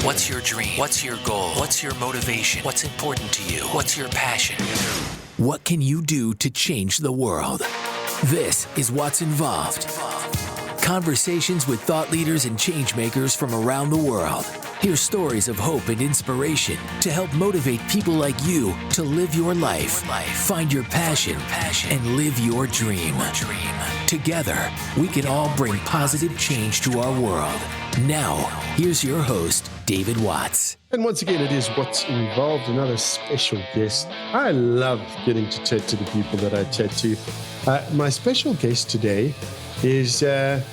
What's your dream? What's your goal? What's your motivation? What's important to you? What's your passion? What can you do to change the world? This is What's Involved. Conversations with thought leaders and change makers from around the world. Hear stories of hope and inspiration to help motivate people like you to live your life, find your passion, and live your dream. Together, we can all bring positive change to our world. Now, here's your host, David Watts. And once again, it is What's Involved, another special guest. I love getting to chat to the people that I chat to. My special guest today is, her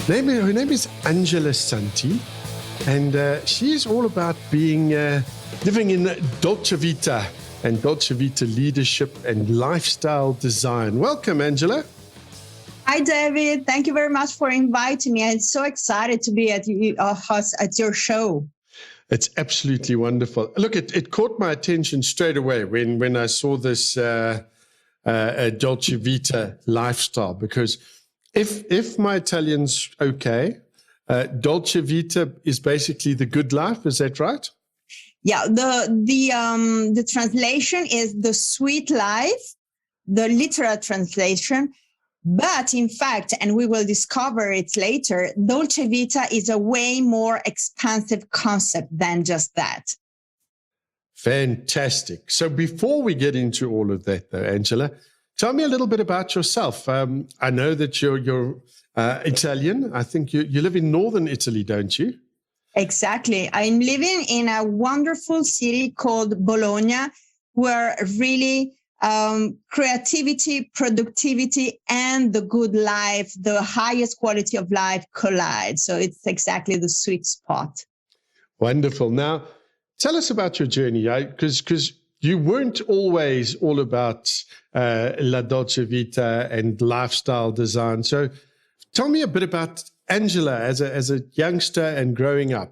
name is Angela Santi, and she is all about being, living in Dolce Vita and Dolce Vita leadership and lifestyle design. Welcome, Angela. Hi, David. Thank you very much for inviting me. I'm so excited to be at your show. It's absolutely wonderful. Look, it caught my attention straight away when I saw this Dolce Vita lifestyle, because if my Italian's okay, Dolce Vita is basically the good life. Is that right? Yeah. The translation is the sweet life, the literal translation. But in fact, and we will discover it later, Dolce Vita is a way more expansive concept than just that. Fantastic. So before we get into all of that, though, Angela, tell me a little bit about yourself. I know that you're Italian. I think you live in northern Italy, don't you? Exactly. I'm living in a wonderful city called Bologna, where really creativity, productivity, and the good life, the highest quality of life collide. So it's exactly the sweet spot. Wonderful. Now, tell us about your journey, because you weren't always all about La Dolce Vita and lifestyle design. So tell me a bit about Angela as a youngster and growing up.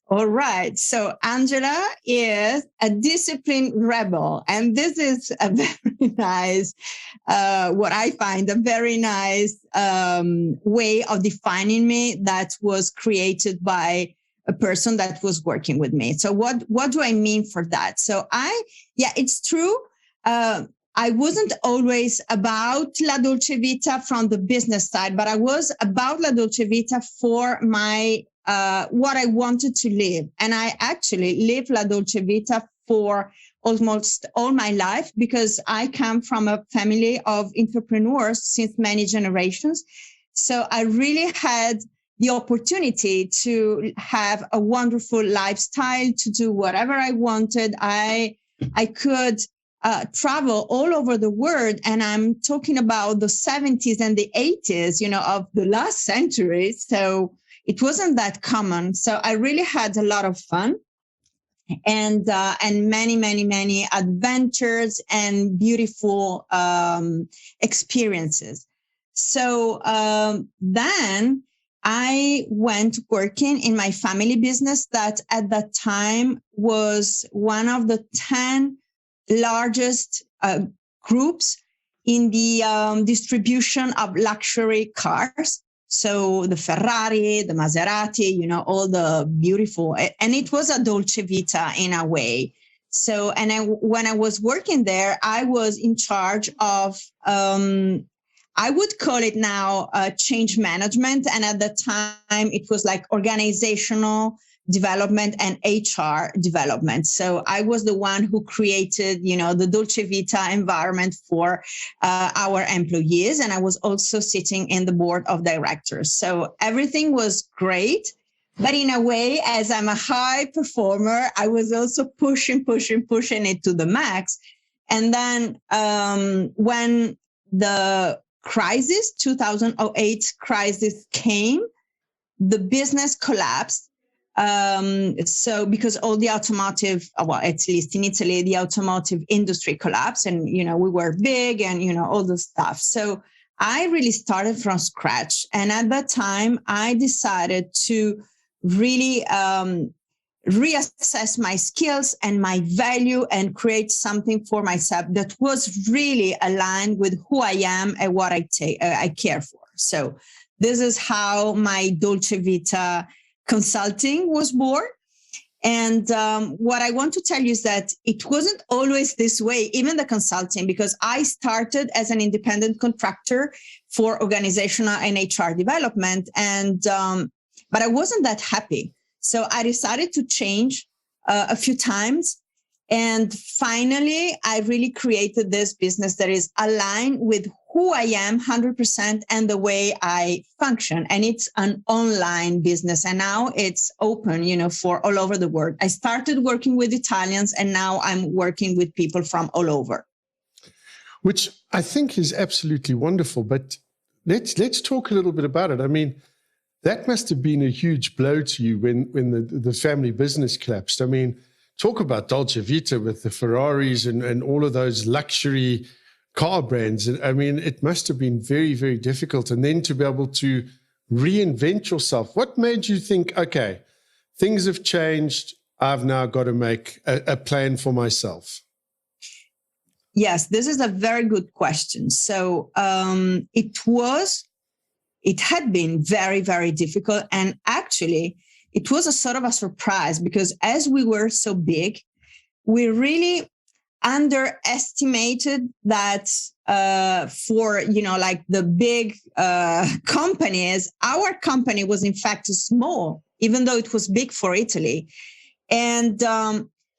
All right. So Angela is a disciplined rebel. And this is a very nice, what I find a very nice way of defining me that was created by a person that was working with me. So what do I mean for that? So it's true. I wasn't always about La Dolce Vita from the business side, but I was about La Dolce Vita for my what I wanted to live. And I actually lived La Dolce Vita for almost all my life, because I come from a family of entrepreneurs since many generations. So I really had the opportunity to have a wonderful lifestyle, to do whatever I wanted. I could travel all over the world. And I'm talking about the 70s and the 80s, of the last century. So it wasn't that common. So I really had a lot of fun and many, many, many adventures and beautiful experiences. So then I went working in my family business that at that time was one of the 10 largest groups in the distribution of luxury cars. So the Ferrari, the Maserati, all the beautiful, and it was a Dolce Vita in a way. So, when I was working there, I was in charge of, I would call it now change management. And at the time it was like organizational development and HR development. So I was the one who created, the Dolce Vita environment for our employees. And I was also sitting in the board of directors. So everything was great. But in a way, as I'm a high performer, I was also pushing it to the max. And then when the crisis, 2008 crisis came, the business collapsed. So because all the automotive, at least in Italy, the automotive industry collapsed, and, we were big and, all the stuff. So I really started from scratch. And at that time, I decided to really reassess my skills and my value and create something for myself that was really aligned with who I am and what I care for. So this is how my Dolce Vita consulting was born. And what I want to tell you is that it wasn't always this way, even the consulting, because I started as an independent contractor for organizational and HR development. And but I wasn't that happy. So I decided to change a few times. And finally, I really created this business that is aligned with who I am 100% and the way I function. And it's an online business. And now it's open, for all over the world. I started working with Italians and now I'm working with people from all over. Which I think is absolutely wonderful. But let's talk a little bit about it. I mean, that must have been a huge blow to you when the family business collapsed. I mean, talk about Dolce Vita with the Ferraris and all of those luxury car brands. I mean, it must have been very, very difficult. And then to be able to reinvent yourself. What made you think, okay, things have changed. I've now got to make a plan for myself? Yes, this is a very good question. So it had been very, very difficult. And actually, it was a sort of a surprise because as we were so big, we really underestimated that for, like the big companies, our company was in fact small, even though it was big for Italy. And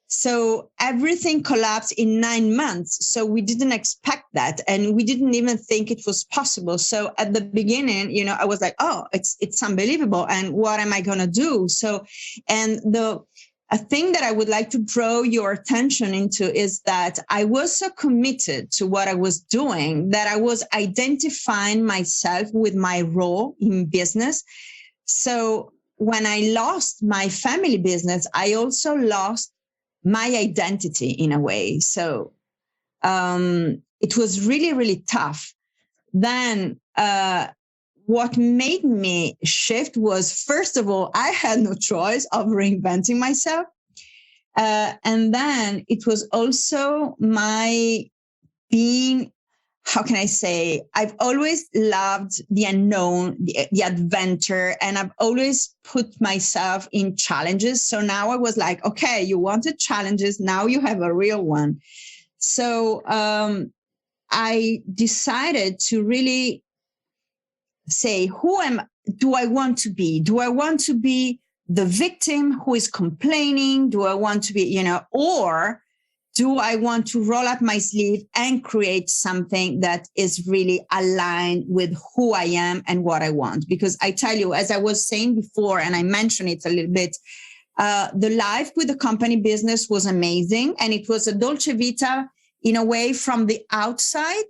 so everything collapsed in 9 months. So we didn't expect that. And we didn't even think it was possible. So at the beginning, I was like, oh, it's unbelievable. And what am I going to do? So, and a thing that I would like to draw your attention into is that I was so committed to what I was doing that I was identifying myself with my role in business. So when I lost my family business, I also lost my identity in a way. So it was really, really tough. Then what made me shift was, first of all, I had no choice of reinventing myself. And then it was also my being, how can I say, I've always loved the unknown, the adventure, and I've always put myself in challenges. So now I was like, okay, you wanted challenges, now you have a real one. So I decided to really say, do I want to be? Do I want to be the victim who is complaining? Do I want to be, or do I want to roll up my sleeve and create something that is really aligned with who I am and what I want? Because I tell you, as I was saying before, and I mentioned it a little bit, the life with the company business was amazing. And it was a Dolce Vita in a way from the outside,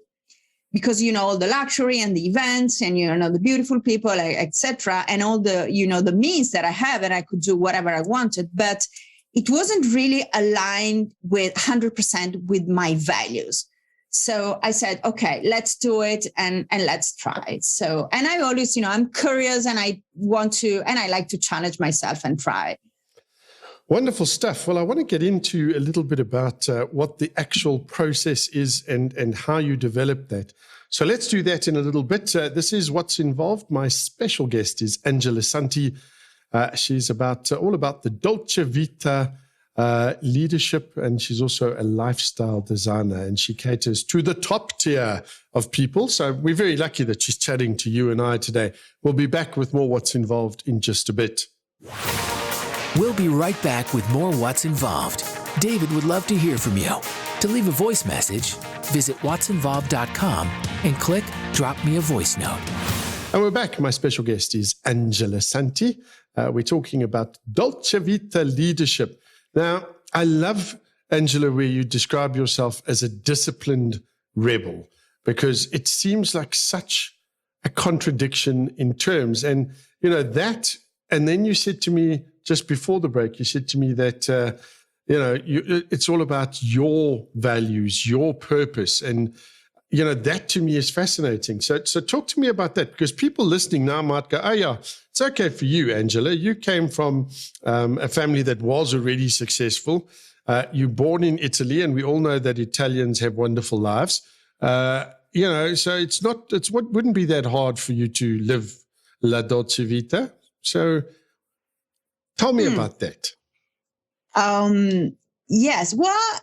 because, all the luxury and the events and, the beautiful people, etc. And all the, the means that I have, and I could do whatever I wanted. But it wasn't really aligned with 100% with my values. So I said, okay, let's do it and let's try. So, and I always, I'm curious and I like to challenge myself and try. Wonderful stuff. Well, I want to get into a little bit about what the actual process is and how you develop that. So let's do that in a little bit. This is What's Involved. My special guest is Angela Santi. She's all about the Dolce Vita leadership, and she's also a lifestyle designer, and she caters to the top tier of people. So we're very lucky that she's chatting to you and I today. We'll be back with more What's Involved in just a bit. We'll be right back with more What's Involved. David would love to hear from you. To leave a voice message, visit what'sinvolved.com and click Drop Me a Voice Note. And we're back. My special guest is Angela Santi. We're talking about Dolce Vita leadership. Now, I love, Angela, where you describe yourself as a disciplined rebel, because it seems like such a contradiction in terms. And, that, and then you said to me, just before the break, you said to me that, it's all about your values, your purpose. And, that to me is fascinating. So talk to me about that, because people listening now might go, oh, yeah, it's okay for you, Angela. You came from a family that was already successful. You're born in Italy, and we all know that Italians have wonderful lives. So wouldn't be that hard for you to live La Dolce Vita. So Tell me about that. Yes. Well,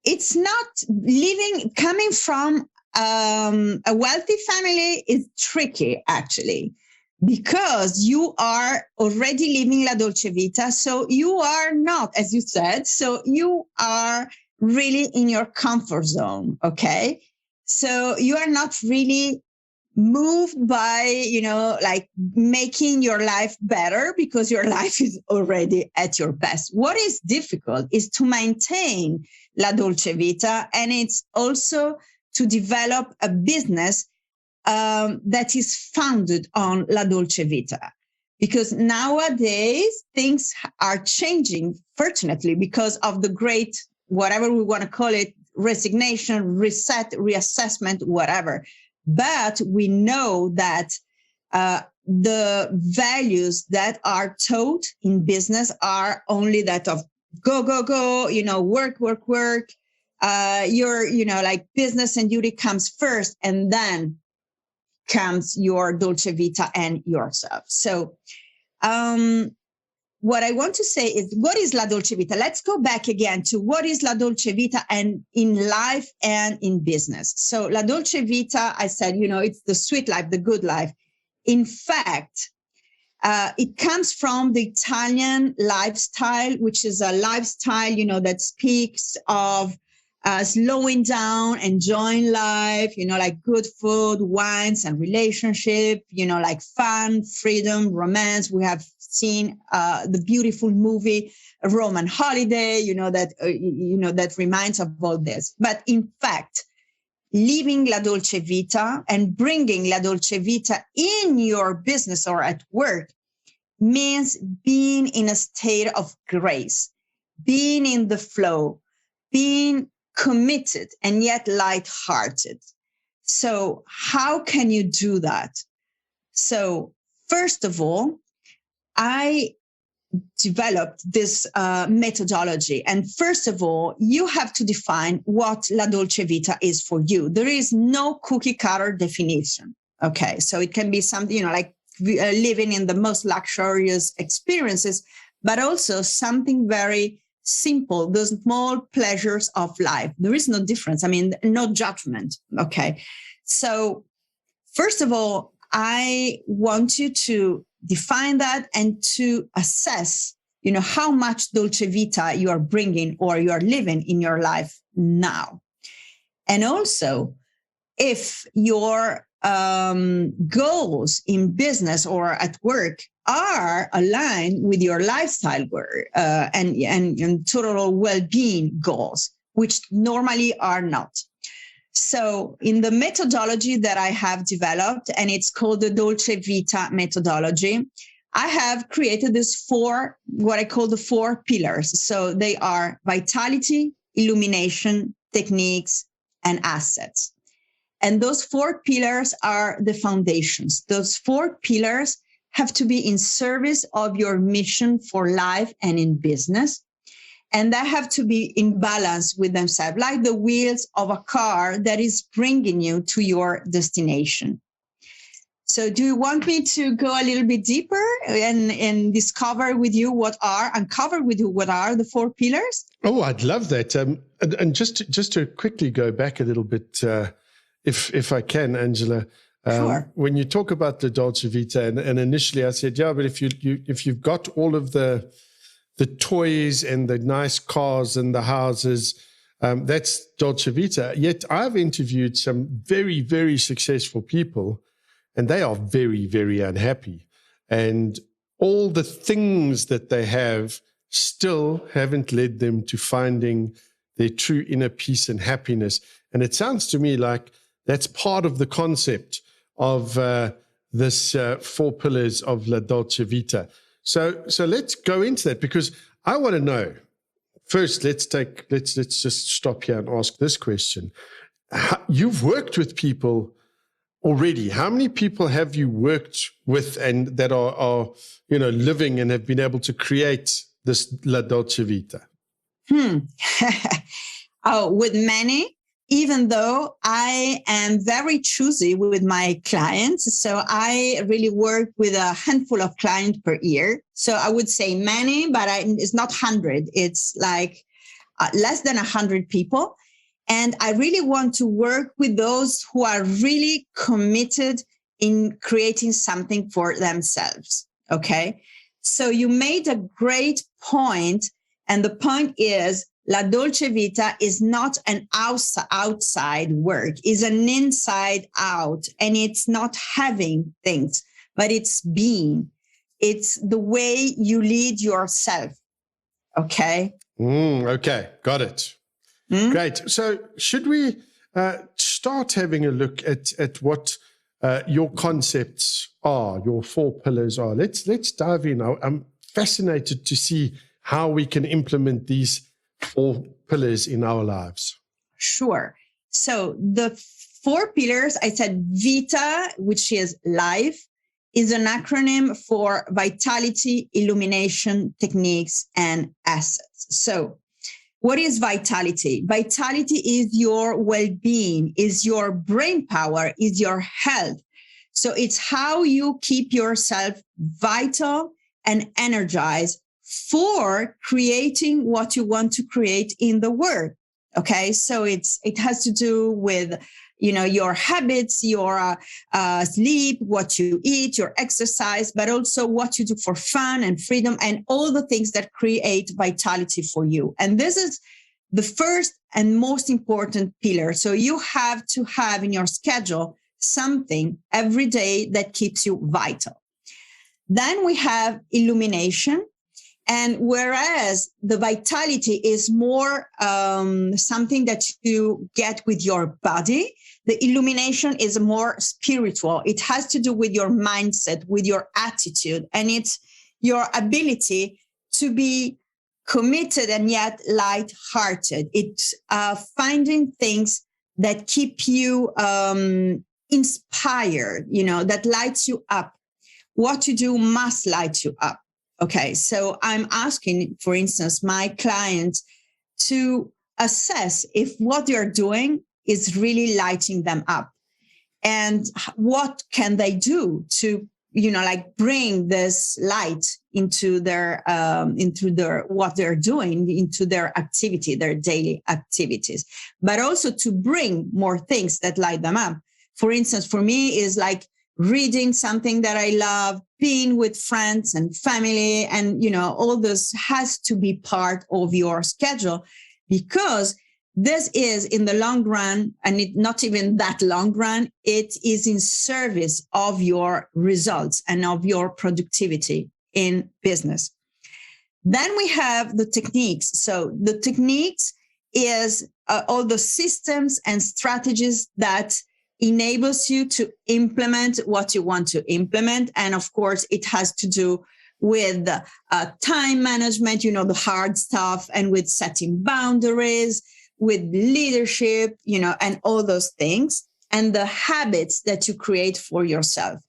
it's not coming from a wealthy family is tricky, actually, because you are already living La Dolce Vita. So you are not, as you said, so you are really in your comfort zone. Okay. So you are not really moved by, like making your life better because your life is already at your best. What is difficult is to maintain La Dolce Vita. And it's also to develop a business that is founded on La Dolce Vita. Because nowadays things are changing, fortunately, because of the great, whatever we want to call it, resignation, reset, reassessment, whatever. But we know that the values that are taught in business are only that of go, go, go, work, work, work. Your, like business and duty comes first, and then comes your Dolce Vita and yourself. So what I want to say is, what is La Dolce Vita? Let's go back again to what is La Dolce Vita and in life and in business. So La Dolce Vita, I said, it's the sweet life, the good life. In fact, it comes from the Italian lifestyle, which is a lifestyle, that speaks of slowing down, enjoying life, like good food, wines and relationship, like fun, freedom, romance. We have seen the beautiful movie Roman Holiday, that reminds of all this. But in fact, living La Dolce Vita and bringing La Dolce Vita in your business or at work means being in a state of grace, being in the flow, being committed and yet lighthearted. So how can you do that? So first of all, I developed this methodology. And first of all, you have to define what La Dolce Vita is for you. There is no cookie cutter definition. Okay. So it can be something, like living in the most luxurious experiences, but also something very simple, the small pleasures of life. There is no difference. I mean, no judgment. Okay. So first of all, I want you to define that and to assess, how much Dolce Vita you are bringing or you are living in your life now. And also, if your goals in business or at work are aligned with your lifestyle and total well-being goals, which normally are not. So in the methodology that I have developed, and it's called the Dolce Vita methodology, I have created what I call the 4 pillars. So they are vitality, illumination, techniques, and assets. And those 4 pillars are the foundations. Those 4 pillars have to be in service of your mission for life and in business. And they have to be in balance with themselves, like the wheels of a car that is bringing you to your destination. So do you want me to go a little bit deeper and uncover with you what are the 4 pillars? Oh, I'd love that. And just to quickly go back a little bit, if I can, Angela. Sure. When you talk about the Dolce Vita, and initially I said, yeah, but if you've got all of the toys and the nice cars and the houses, that's Dolce Vita. Yet I've interviewed some very, very successful people, and they are very, very unhappy. And all the things that they have still haven't led them to finding their true inner peace and happiness. And it sounds to me like that's part of the concept of this 4 pillars of La Dolce Vita. So let's go into that, because I want to know. First, let's just stop here and ask this question. You've worked with people already. How many people have you worked with and that are living and have been able to create this La Dolce Vita? Oh, with many. even though I am very choosy with my clients. So I really work with a handful of clients per year. So I would say many, but it's not 100. It's like less than 100 people. And I really want to work with those who are really committed in creating something for themselves. Okay. So you made a great point. And the point is, La Dolce Vita is not an outside work, it's an inside out. And it's not having things, but it's being. It's the way you lead yourself. Okay. Okay. Got it. Great. So should we start having a look at what your concepts are, your 4 pillars are? Let's dive in. I'm fascinated to see how we can implement these 4 pillars in our lives. Sure. So the 4 pillars, I said Vita, which is life, is an acronym for vitality, illumination, techniques, and assets. So what is vitality? Vitality is your well-being, is your brain power, is your health. So it's how you keep yourself vital and energized for creating what you want to create in the world. Okay. So it has to do with, your habits, your sleep, what you eat, your exercise, but also what you do for fun and freedom and all the things that create vitality for you. And this is the first and most important pillar. So you have to have in your schedule something every day that keeps you vital. Then we have illumination. And whereas the vitality is more something that you get with your body, the illumination is more spiritual. It has to do with your mindset, with your attitude, and it's your ability to be committed and yet light-hearted. It's finding things that keep you inspired, that lights you up. What you do must light you up. Okay, so I'm asking, for instance, my clients to assess if what they're doing is really lighting them up, and what can they do to, bring this light into their what they're doing, into their activity, their daily activities, but also to bring more things that light them up. For instance, for me is like reading something that I love, being with friends and family, and, all this has to be part of your schedule, because this is in the long run, and not even that long run, it is in service of your results and of your productivity in business. Then we have the techniques. So the techniques is all the systems and strategies that enables you to implement what you want to implement. And of course, it has to do with time management, the hard stuff, and with setting boundaries, with leadership, and all those things, and the habits that you create for yourself.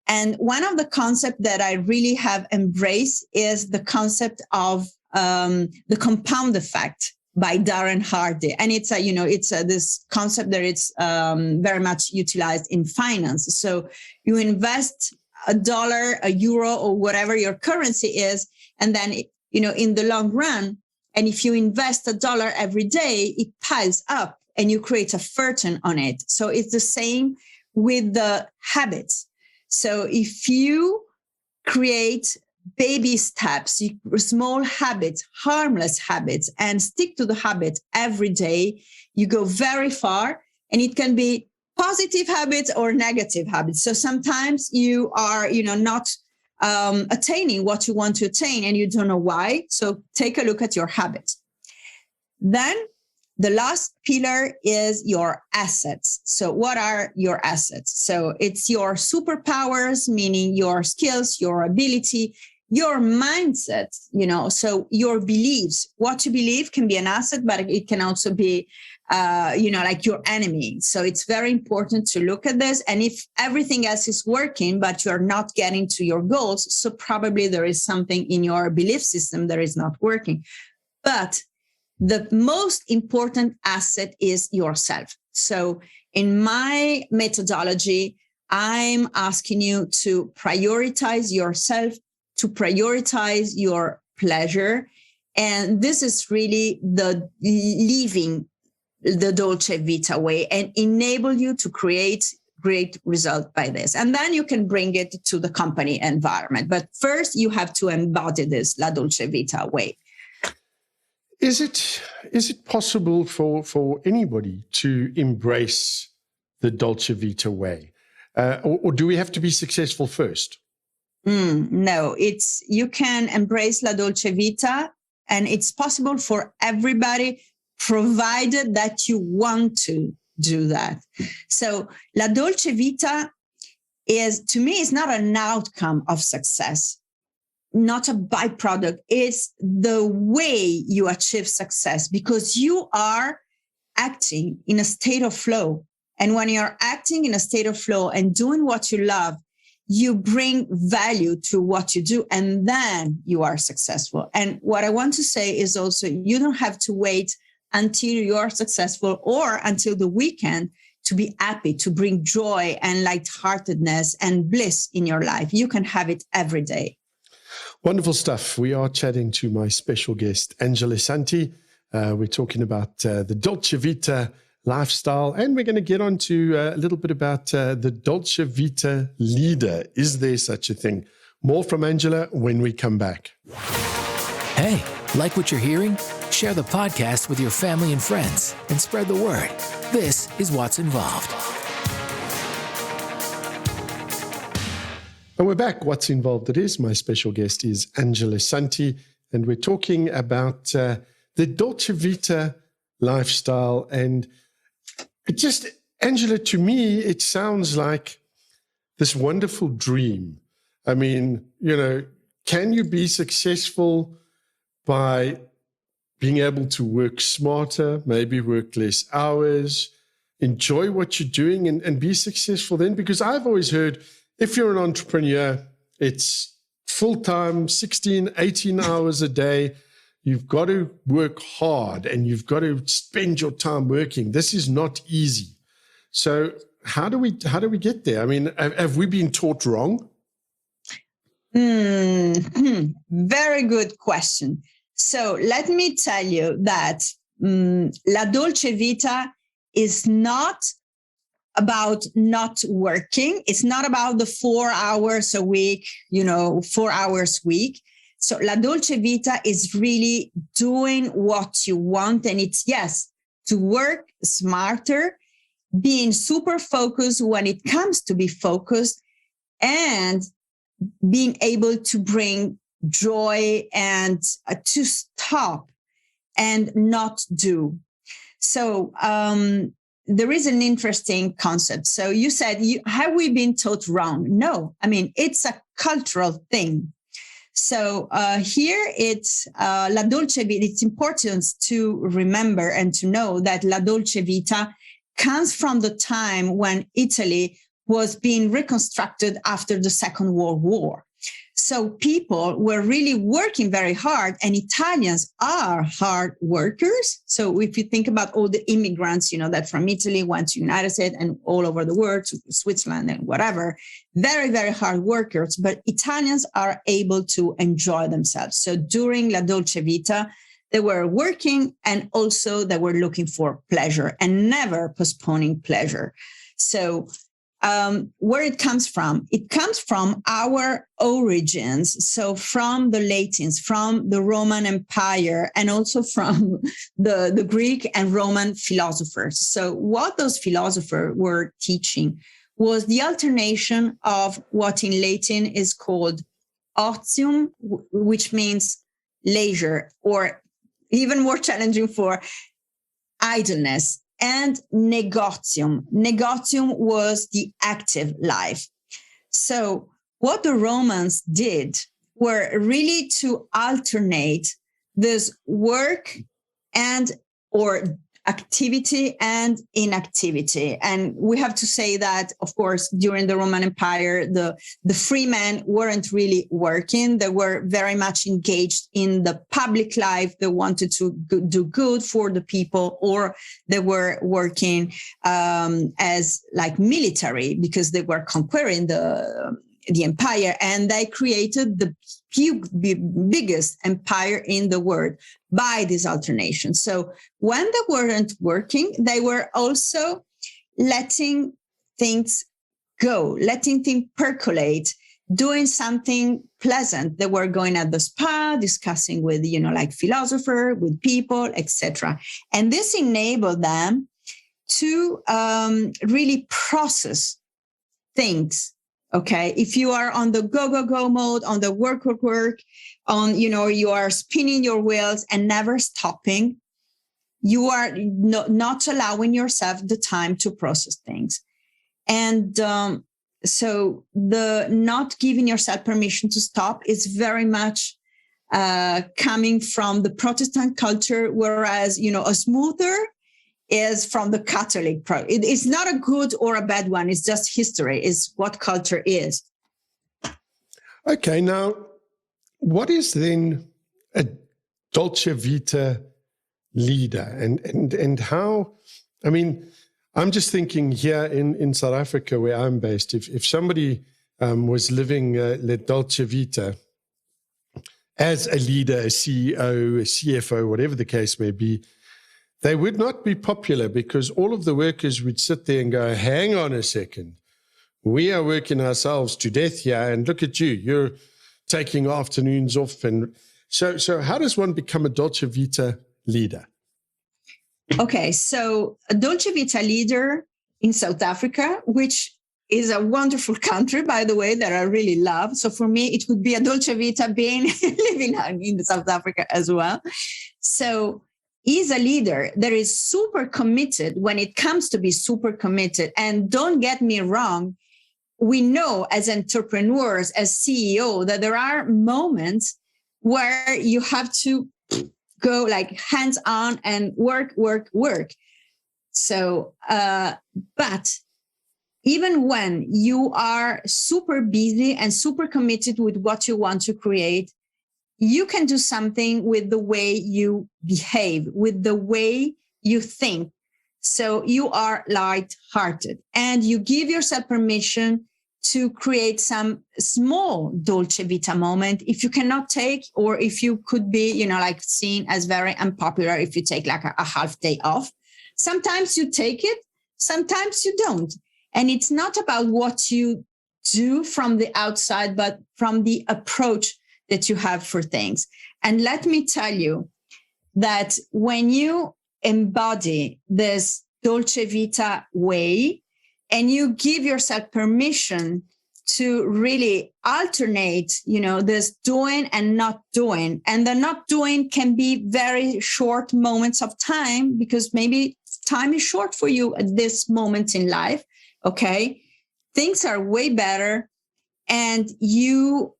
And one of the concepts that I really have embraced is the concept of the compound effect by Darren Hardy. And it's this concept that it's very much utilized in finance. So you invest $1, €1, or whatever your currency is, and then, in the long run, and if you invest $1 every day, it piles up and you create a fortune on it. So it's the same with the habits. So if you create baby steps, small habits, harmless habits, and stick to the habit every day, you go very far. And it can be positive habits or negative habits. So sometimes you are, not attaining what you want to attain, and you don't know why. So take a look at your habits. Then the last pillar is your assets. So what are your assets? So it's your superpowers, meaning your skills, your ability, your mindset, so your beliefs. What you believe can be an asset, but it can also be, like your enemy. So it's very important to look at this. And if everything else is working, but you're not getting to your goals, so probably there is something in your belief system that is not working. But the most important asset is yourself. So in my methodology, I'm asking you to prioritize yourself, to prioritize your pleasure. And this is really the living the Dolce Vita way and enable you to create great result by this. And then you can bring it to the company environment. But first you have to embody this La Dolce Vita way. Is it possible for anybody to embrace the Dolce Vita way? Or do we have to be successful first? No, you can embrace La Dolce Vita, and it's possible for everybody, provided that you want to do that. So La Dolce Vita to me, is not an outcome of success, not a byproduct. It's the way you achieve success, because you are acting in a state of flow. And when you're acting in a state of flow and doing what you love, you bring value to what you do, and then you are successful. And what I want to say is also, you don't have to wait until you're successful or until the weekend to be happy, to bring joy and lightheartedness and bliss in your life. You can have it every day. Wonderful stuff. We are chatting to my special guest, Angela Santi. We're talking about the Dolce Vita lifestyle, and we're going to get on to a little bit about the Dolce Vita leader. Is there such a thing? More from Angela when we come back. Hey, like what you're hearing? Share the podcast with your family and friends and spread the word. This is What's Involved. And we're back. What's Involved? It is. My special guest is Angela Santi, and we're talking about the Dolce Vita lifestyle. And it just, Angela, to me, it sounds like this wonderful dream. I mean, can you be successful by being able to work smarter, maybe work less hours, enjoy what you're doing and be successful then? Because I've always heard, if you're an entrepreneur, it's full-time, 16, 18 hours a day. You've got to work hard and you've got to spend your time working. This is not easy. So how do we get there? I mean, have we been taught wrong? Very good question. So let me tell you that La Dolce Vita is not about not working. It's not about the 4 hours a week, 4 hours a week. So La Dolce Vita is really doing what you want. And it's, yes, to work smarter, being super focused when it comes to be focused, and being able to bring joy and to stop and not do. So there is an interesting concept. So you said, have we been taught wrong? No, I mean, it's a cultural thing. So here it's La Dolce Vita. It's important to remember and to know that La Dolce Vita comes from the time when Italy was being reconstructed after the Second World War. So people were really working very hard, and Italians are hard workers. So if you think about all the immigrants, that from Italy went to United States and all over the world, to Switzerland and whatever, very, very hard workers, but Italians are able to enjoy themselves. So during La Dolce Vita, they were working, and also they were looking for pleasure and never postponing pleasure. So where it comes from our origins. So from the Latins, from the Roman Empire, and also from the Greek and Roman philosophers. So what those philosophers were teaching was the alternation of what in Latin is called otium, which means leisure, or even more challenging for idleness, and negotium. Negotium was the active life. So what the Romans did were really to alternate this work and or activity and inactivity. And we have to say that, of course, during the Roman Empire, the free men weren't really working. They were very much engaged in the public life. They wanted to do good for the people, or they were working as like military because they were conquering the empire, and they created the biggest empire in the world by this alternation. So when they weren't working, they were also letting things go, letting things percolate, doing something pleasant. They were going at the spa, discussing with, like philosopher, with people, etc. And this enabled them to really process things. Okay, if you are on the go mode, on the work, on, you are spinning your wheels and never stopping, you are not allowing yourself the time to process things. And so the not giving yourself permission to stop is very much coming from the Protestant culture, whereas, a smoother is from the Catholic. It's not a good or a bad one. It's just history. It's what culture is. Okay, now, what is then a Dolce Vita leader? And how, I mean, I'm just thinking here in South Africa, where I'm based, if somebody was living Le Dolce Vita as a leader, a CEO, a CFO, whatever the case may be, they would not be popular, because all of the workers would sit there and go, hang on a second, we are working ourselves to death here, and look at you, you're taking afternoons off. And so how does one become a Dolce Vita leader? Okay, so a Dolce Vita leader in South Africa, which is a wonderful country, by the way, that I really love. So for me, it would be a Dolce Vita being living in South Africa as well. So is a leader that is super committed when it comes to be super committed. And don't get me wrong, we know as entrepreneurs, as CEO, that there are moments where you have to go like hands on and work. So, but even when you are super busy and super committed with what you want to create, you can do something with the way you behave, with the way you think. So you are light-hearted and you give yourself permission to create some small Dolce Vita moment. If you cannot take, or if you could be, like seen as very unpopular, if you take like a half day off, sometimes you take it, sometimes you don't. And it's not about what you do from the outside, but from the approach that you have for things. And let me tell you that when you embody this Dolce Vita way and you give yourself permission to really alternate, this doing and not doing, and the not doing can be very short moments of time, because maybe time is short for you at this moment in life. Okay. Things are way better, and you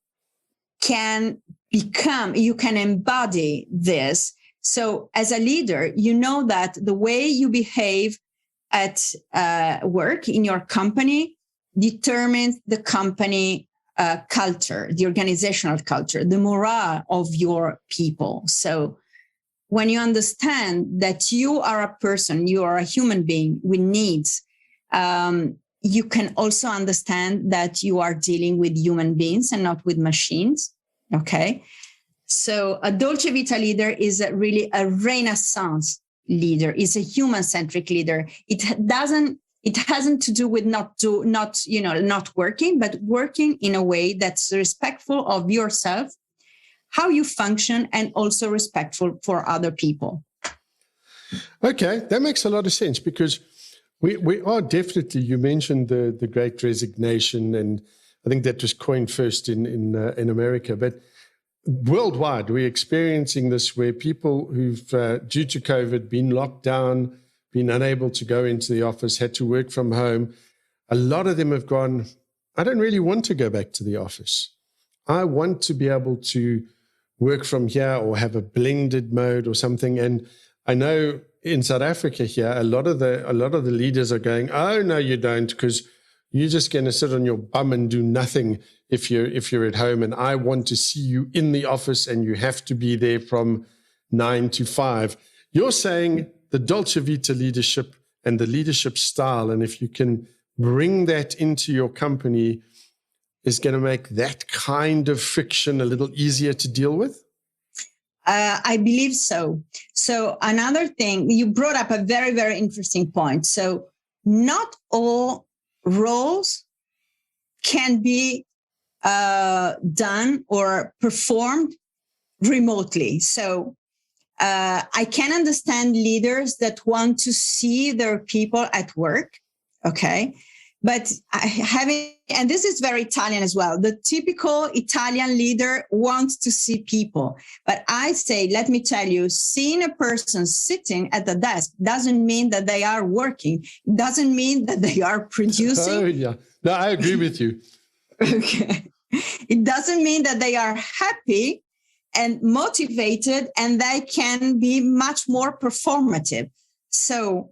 can embody this. So as a leader, you know that the way you behave at work in your company determines the company culture, the organizational culture, the morale of your people. So when you understand that you are a person, you are a human being with needs, you can also understand that you are dealing with human beings and not with machines. Okay. So a Dolce Vita leader is really a Renaissance leader, is a human-centric leader. It hasn't to do with not working, but working in a way that's respectful of yourself, how you function, and also respectful for other people. Okay, that makes a lot of sense, because we are definitely, you mentioned the Great Resignation, and I think that was coined first in America, but worldwide, we're experiencing this where people who've, due to COVID, been locked down, been unable to go into the office, had to work from home. A lot of them have gone, I don't really want to go back to the office. I want to be able to work from here or have a blended mode or something. And I know in South Africa here, a lot of the leaders are going, oh no, you don't, because you're just going to sit on your bum and do nothing if you're at home. And I want to see you in the office, and you have to be there from 9 to 5. You're saying the Dolce Vita leadership and the leadership style, and if you can bring that into your company, is going to make that kind of friction a little easier to deal with? I believe so. So another thing, you brought up a very, very interesting point. So not all roles can be done or performed remotely. So I can understand leaders that want to see their people at work. Okay. But and this is very Italian as well, the typical Italian leader wants to see people. But I say, let me tell you, seeing a person sitting at the desk doesn't mean that they are working. Doesn't mean that they are producing. Oh, yeah. No, I agree with you. Okay. It doesn't mean that they are happy and motivated, and they can be much more performative. So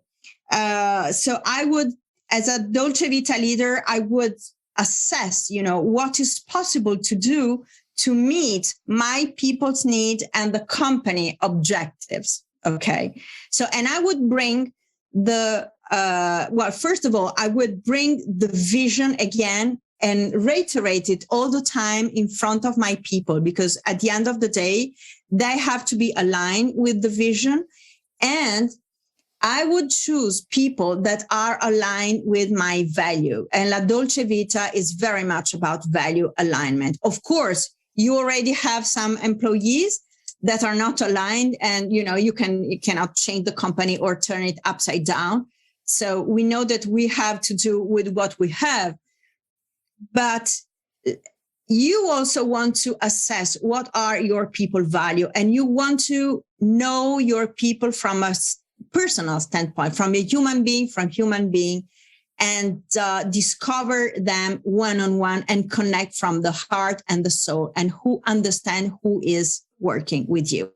I would, as a Dolce Vita leader, I would assess, what is possible to do to meet my people's need and the company objectives. Okay. So, and I would bring first of all, I would bring the vision again and reiterate it all the time in front of my people, because at the end of the day, they have to be aligned with the vision. And I would choose people that are aligned with my value. And La Dolce Vita is very much about value alignment. Of course, you already have some employees that are not aligned, and you cannot change the company or turn it upside down. So we know that we have to do with what we have. But you also want to assess what are your people value, and you want to know your people from a personal standpoint, from human being, and discover them one-on-one and connect from the heart and the soul, and understand who is working with you.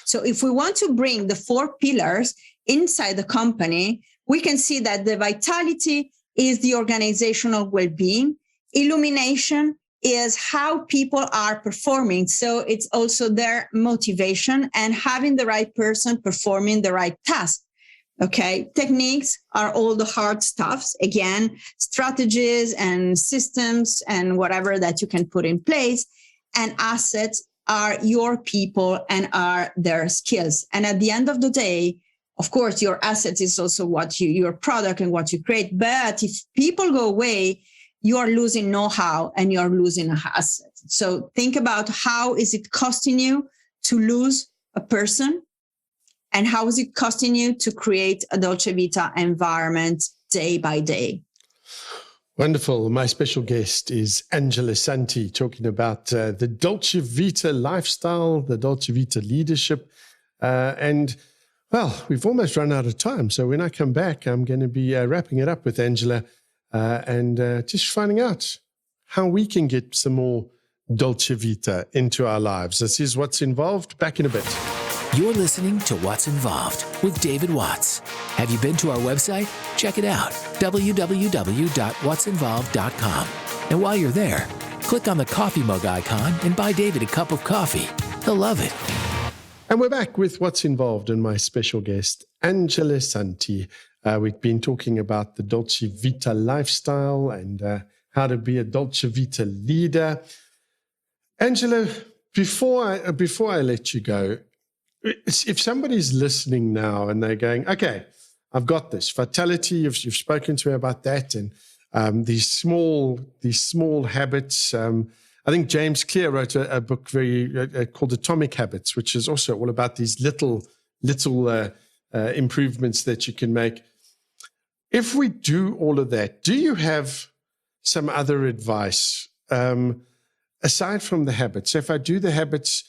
So if we want to bring the 4 pillars inside the company, we can see that the vitality is the organizational well-being. Illumination is how people are performing. So it's also their motivation and having the right person performing the right task. Okay. Techniques are all the hard stuffs. Again, strategies and systems and whatever that you can put in place. And assets are your people and are their skills. And at the end of the day, of course, your assets is also your product and what you create. But if people go away, you are losing know-how and you're losing an asset. So think about how is it costing you to lose a person, and how is it costing you to create a Dolce Vita environment day by day. Wonderful. My special guest is Angela Santi, talking about the Dolce Vita lifestyle, the Dolce Vita leadership. And we've almost run out of time. So when I come back, I'm going to be wrapping it up with Angela. And just finding out how we can get some more Dolce Vita into our lives. This is What's Involved. Back in a bit. You're listening to What's Involved with David Watts. Have you been to our website? Check it out, www.what'sinvolved.com. And while you're there, click on the coffee mug icon and buy David a cup of coffee. He'll love it. And we're back with What's Involved and my special guest, Angela Santi. We've been talking about the Dolce Vita lifestyle and how to be a Dolce Vita leader. Angela, before I let you go, if somebody's listening now and they're going, okay, I've got this vitality, you've spoken to me about that, and these small habits. I think James Clear wrote a book called Atomic Habits, which is also all about these little improvements that you can make. If we do all of that, do you have some other advice aside from the habits? If I do the habits,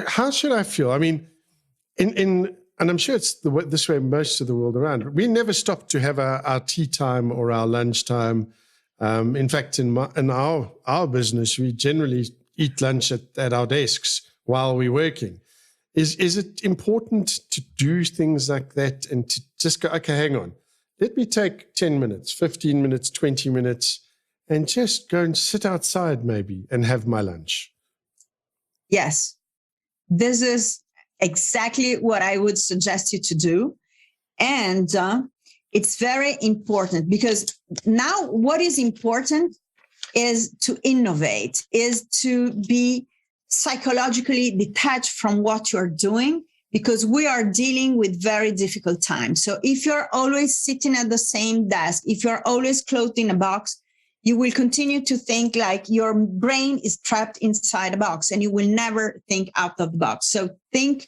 how should I feel? I mean, and I'm sure it's this way most of the world around. We never stop to have our tea time or our lunch time. In fact, in our business, we generally eat lunch at our desks while we're working. Is it important to do things like that and to just go, okay, hang on, let me take 10 minutes, 15 minutes, 20 minutes, and just go and sit outside maybe and have my lunch? Yes, this is exactly what I would suggest you to do. And it's very important, because now what is important is to innovate, is to be psychologically detached from what you're doing, because we are dealing with very difficult times. So if you're always sitting at the same desk, if you're always closed in a box, you will continue to think like your brain is trapped inside a box, and you will never think out of the box. So think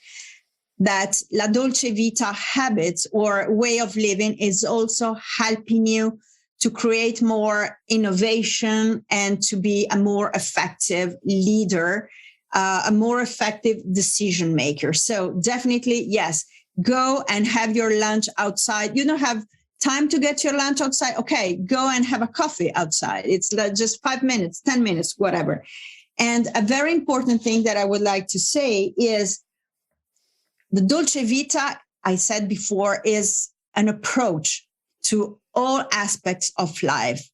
that La Dolce Vita habits or way of living is also helping you to create more innovation and to be a more effective leader, a more effective decision maker. So definitely, yes, go and have your lunch outside. You don't have time to get your lunch outside. Okay, go and have a coffee outside. It's just 5 minutes, 10 minutes, whatever. And a very important thing that I would like to say is the Dolce Vita, I said before, is an approach to all aspects of life.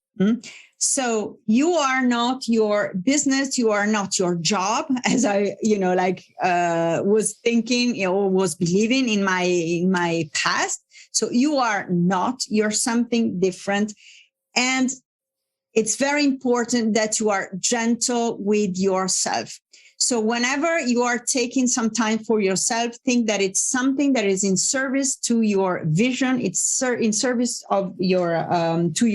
So you are not your business, you are not your job, as I, was thinking or was believing in my past. So you are not, you're something different. And it's very important that you are gentle with yourself. So whenever you are taking some time for yourself, think that it's something that is in service to your vision. It's in service of your to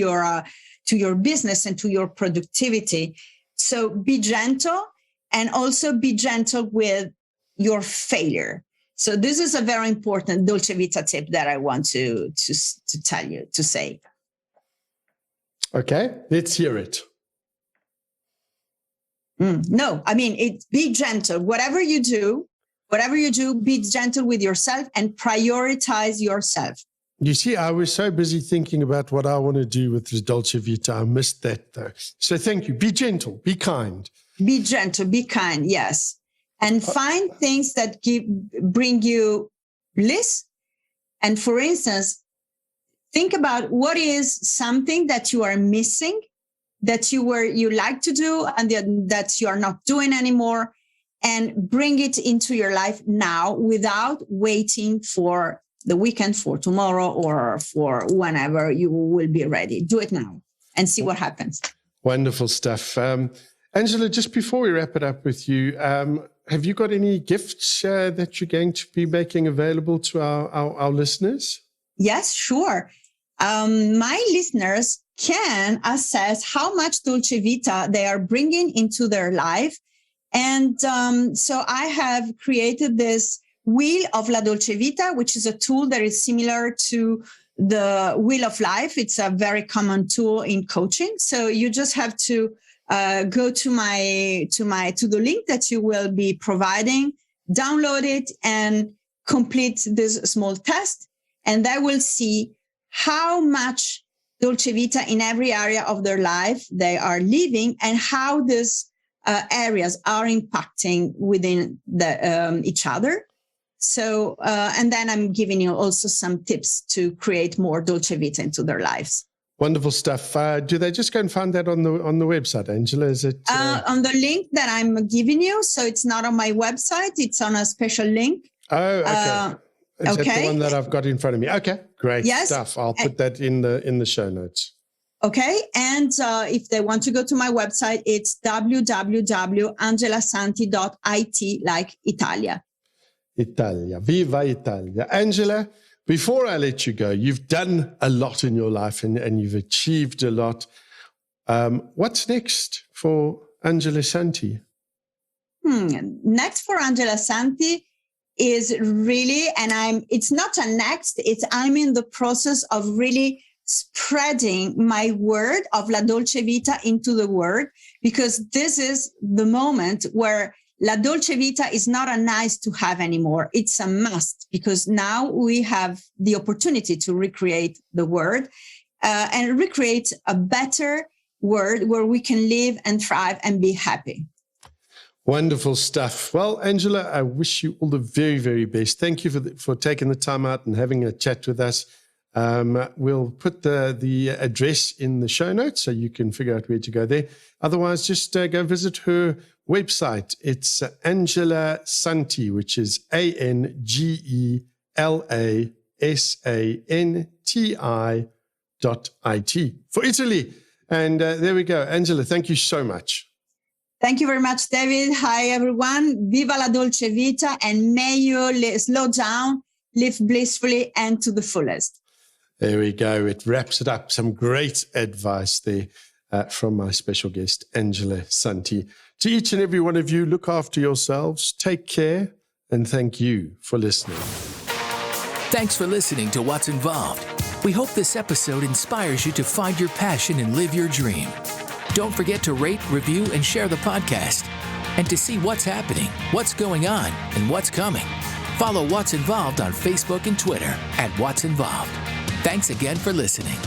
your business and to your productivity. So be gentle, and also be gentle with your failure. So this is a very important Dolce Vita tip that I want to tell you, to say. Okay, let's hear it. No, I mean, be gentle. Whatever you do, be gentle with yourself and prioritize yourself. You see, I was so busy thinking about what I want to do with this Dolce Vita. I missed that, though. So thank you. Be gentle. Be kind. Be gentle. Be kind. Yes. And find things that bring you bliss. And for instance, think about what is something that you are missing, that you like to do and that you are not doing anymore, and bring it into your life now without waiting for the weekend, for tomorrow, or for whenever you will be ready. Do it now and see what happens. Wonderful stuff. Angela, just before we wrap it up with you, have you got any gifts that you're going to be making available to our listeners? Yes, sure. My listeners can assess how much Dolce Vita they are bringing into their life. And so I have created this Wheel of La Dolce Vita, which is a tool that is similar to the Wheel of Life. It's a very common tool in coaching. So you just have to go to the link that you will be providing, download it, and complete this small test. And they will see how much Dolce Vita in every area of their life they are living, and how these areas are impacting within each other. So, and then I'm giving you also some tips to create more Dolce Vita into their lives. Wonderful stuff. Do they just go and find that on the website, Angela? Is it on the link that I'm giving you? So it's not on my website; it's on a special link. Oh, okay. Is that the one that I've got in front of me? Okay, great stuff. I'll put that in the show notes. Okay, and if they want to go to my website, it's www.angelasanti.it, like Italia. Italia, viva Italia. Angela, before I let you go, you've done a lot in your life and you've achieved a lot. What's next for Angela Santi? Next for Angela Santi is really, it's not a next, I'm in the process of really spreading my word of La Dolce Vita into the world, because this is the moment where La Dolce Vita is not a nice to have anymore. It's a must, because now we have the opportunity to recreate the world and recreate a better world where we can live and thrive and be happy. Wonderful stuff. Well, Angela, I wish you all the very, very best. Thank you for taking the time out and having a chat with us. We'll put the address in the show notes so you can figure out where to go there. Otherwise, just go visit her website. It's Angela Santi, which is ANGELASANTI.IT for Italy. And there we go. Angela, thank you so much. Thank you very much, David. Hi, everyone. Viva la Dolce Vita, and may you slow down, live blissfully, and to the fullest. There we go. It wraps it up. Some great advice there from my special guest, Angela Santi. To each and every one of you, look after yourselves, take care, and thank you for listening. Thanks for listening to What's Involved. We hope this episode inspires you to find your passion and live your dream. Don't forget to rate, review, and share the podcast. And to see what's happening, what's going on, and what's coming, follow What's Involved on Facebook and Twitter @What's Involved. Thanks again for listening.